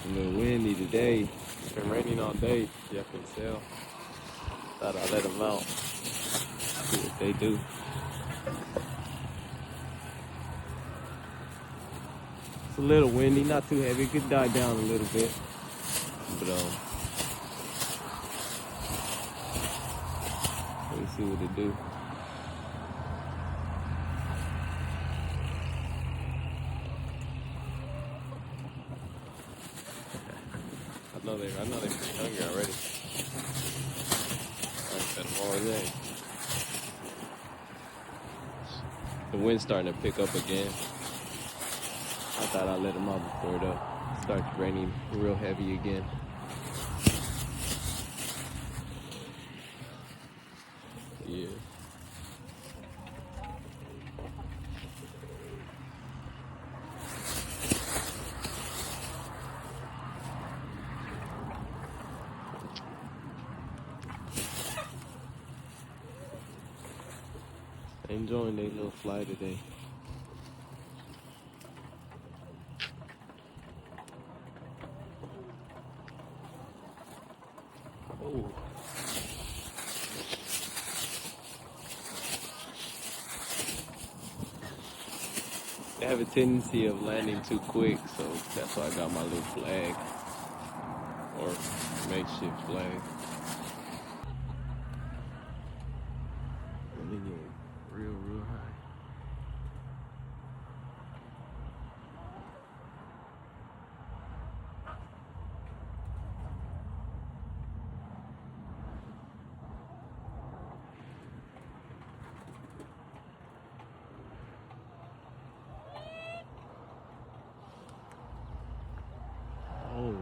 A little windy today. It's been raining all day. Jeff and Sal. Thought I'd let them out. See what they do. It's a little windy, not too heavy. It could die down a little bit. But let me see what it do. I know they're pretty hungry already. I fed them all day. The wind's starting to pick up again. I thought I'd let them out before it starts raining real heavy again. Yeah. Enjoying their little fly today. Oh. They have a tendency of landing too quick, so that's why I got my little flag or makeshift flag. Let me get real high. Oh,